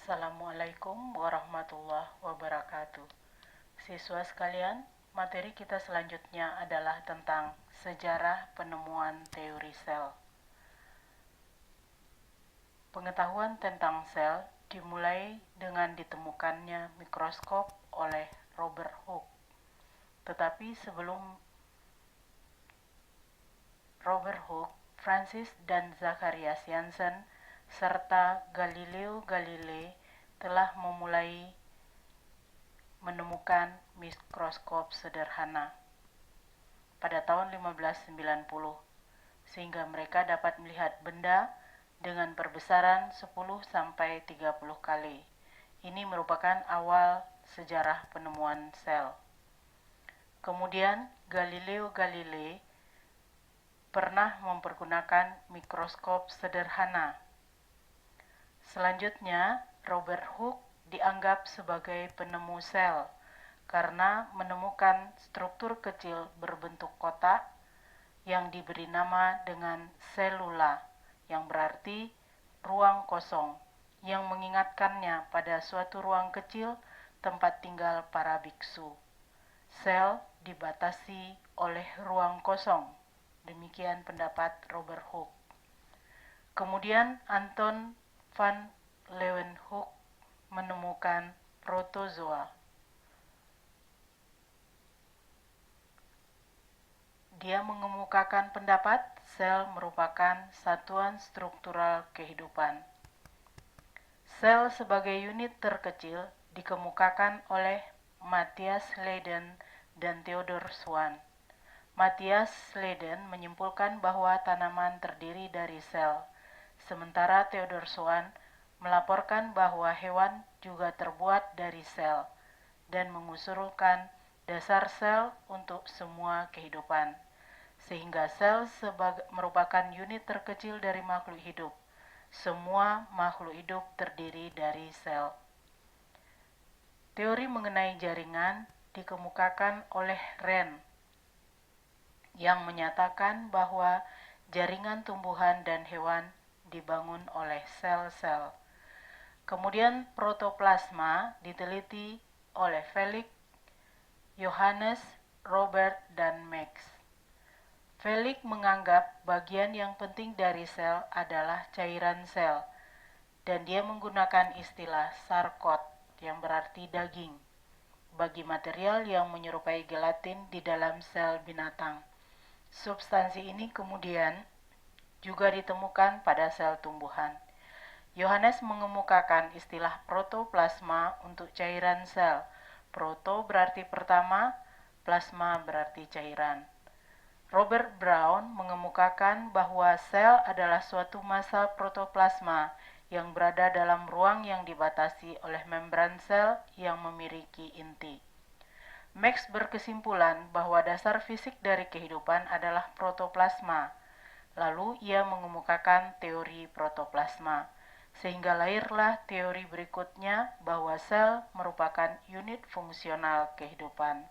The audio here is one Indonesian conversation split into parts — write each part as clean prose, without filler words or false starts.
Assalamualaikum warahmatullahi wabarakatuh. Siswa sekalian, materi kita selanjutnya adalah tentang sejarah penemuan teori sel. Pengetahuan tentang sel dimulai dengan ditemukannya mikroskop oleh Robert Hooke. Tetapi sebelum Robert Hooke, Francis dan Zacharias Janssen serta Galileo Galilei telah memulai menemukan mikroskop sederhana pada tahun 1590, sehingga mereka dapat melihat benda dengan perbesaran 10-30 kali. Ini merupakan awal sejarah penemuan sel. Kemudian Galileo Galilei pernah mempergunakan mikroskop sederhana. Selanjutnya, Robert Hooke dianggap sebagai penemu sel karena menemukan struktur kecil berbentuk kotak yang diberi nama dengan selula, yang berarti ruang kosong, yang mengingatkannya pada suatu ruang kecil tempat tinggal para biksu. Sel dibatasi oleh ruang kosong. Demikian pendapat Robert Hooke. Kemudian Anton van Leeuwenhoek menemukan protozoa. Dia mengemukakan pendapat sel merupakan satuan struktural kehidupan. Sel sebagai unit terkecil dikemukakan oleh Matthias Leiden dan Theodor Schwann. Matthias Leiden menyimpulkan bahwa tanaman terdiri dari sel, sementara Theodor Schwann melaporkan bahwa hewan juga terbuat dari sel dan mengusulkan dasar sel untuk semua kehidupan, sehingga sel merupakan unit terkecil dari makhluk hidup. Semua makhluk hidup terdiri dari sel. Teori mengenai jaringan dikemukakan oleh Wren, yang menyatakan bahwa jaringan tumbuhan dan hewan dibangun oleh sel-sel. Kemudian protoplasma diteliti oleh Felix, Johannes, Robert, dan Max. Felix menganggap bagian yang penting dari sel adalah cairan sel, dan dia menggunakan istilah sarkot yang berarti daging bagi material yang menyerupai gelatin di dalam sel binatang. Substansi ini kemudian juga ditemukan pada sel tumbuhan. Johannes mengemukakan istilah protoplasma untuk cairan sel. Proto berarti pertama, plasma berarti cairan. Robert Brown mengemukakan bahwa sel adalah suatu massa protoplasma yang berada dalam ruang yang dibatasi oleh membran sel yang memiliki inti. Max berkesimpulan bahwa dasar fisik dari kehidupan adalah protoplasma. Lalu ia mengemukakan teori protoplasma, sehingga lahirlah teori berikutnya bahwa sel merupakan unit fungsional kehidupan.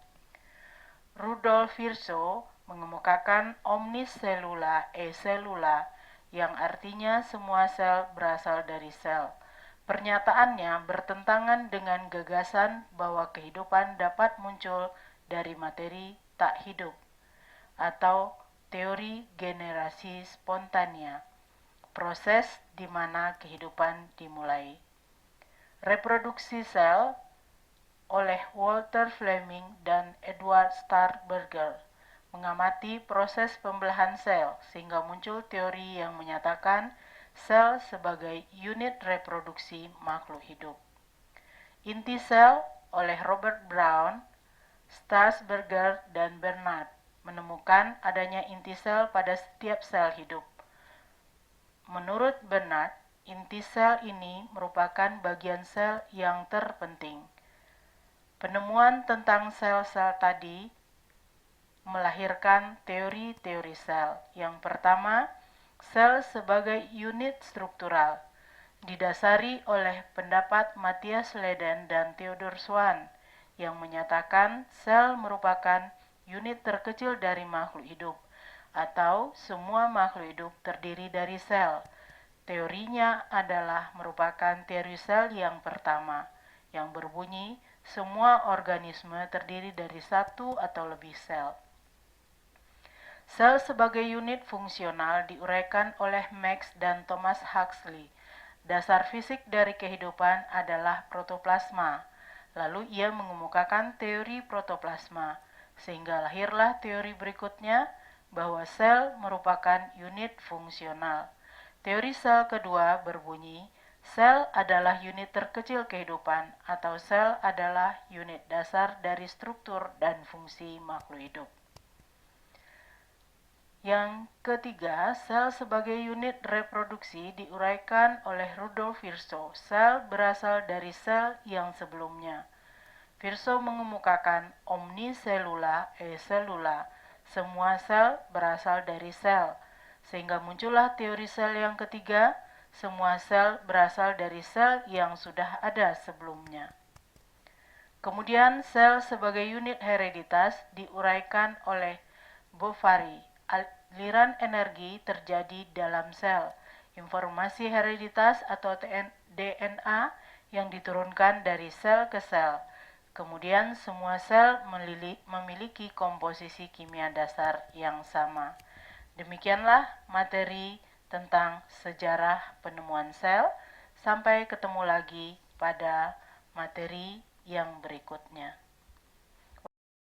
Rudolf Virchow mengemukakan omnis cellula e cellula, yang artinya semua sel berasal dari sel. Pernyataannya bertentangan dengan gagasan bahwa kehidupan dapat muncul dari materi tak hidup, atau teori generasi spontania, proses di mana kehidupan dimulai. Reproduksi sel oleh Walter Fleming dan Edward Sternberger mengamati proses pembelahan sel sehingga muncul teori yang menyatakan sel sebagai unit reproduksi makhluk hidup. Inti sel oleh Robert Brown, Sternberger, dan Bernard menemukan adanya inti sel pada setiap sel hidup. Menurut Bernard, inti sel ini merupakan bagian sel yang terpenting. Penemuan tentang sel-sel tadi melahirkan teori-teori sel. Yang pertama, sel sebagai unit struktural, didasari oleh pendapat Matthias Leiden dan Theodor Schwann, yang menyatakan sel merupakan unit terkecil dari makhluk hidup, atau semua makhluk hidup terdiri dari sel. Teorinya adalah merupakan teori sel yang pertama, yang berbunyi semua organisme terdiri dari satu atau lebih sel. Sel sebagai unit fungsional diuraikan oleh Max dan Thomas Huxley. Dasar fisik dari kehidupan adalah protoplasma. Lalu ia mengemukakan teori protoplasma, sehingga lahirlah teori berikutnya bahwa sel merupakan unit fungsional. Teori sel kedua berbunyi, sel adalah unit terkecil kehidupan atau sel adalah unit dasar dari struktur dan fungsi makhluk hidup. Yang ketiga, sel sebagai unit reproduksi diuraikan oleh Rudolf Virchow. Sel berasal dari sel yang sebelumnya. Virchow mengemukakan omniselula cellula, semua sel berasal dari sel, sehingga muncullah teori sel yang ketiga, semua sel berasal dari sel yang sudah ada sebelumnya. Kemudian sel sebagai unit hereditas diuraikan oleh Bovary. Aliran energi terjadi dalam sel. Informasi hereditas atau DNA yang diturunkan dari sel ke sel. Kemudian semua sel memiliki komposisi kimia dasar yang sama. Demikianlah materi tentang sejarah penemuan sel. Sampai ketemu lagi pada materi yang berikutnya.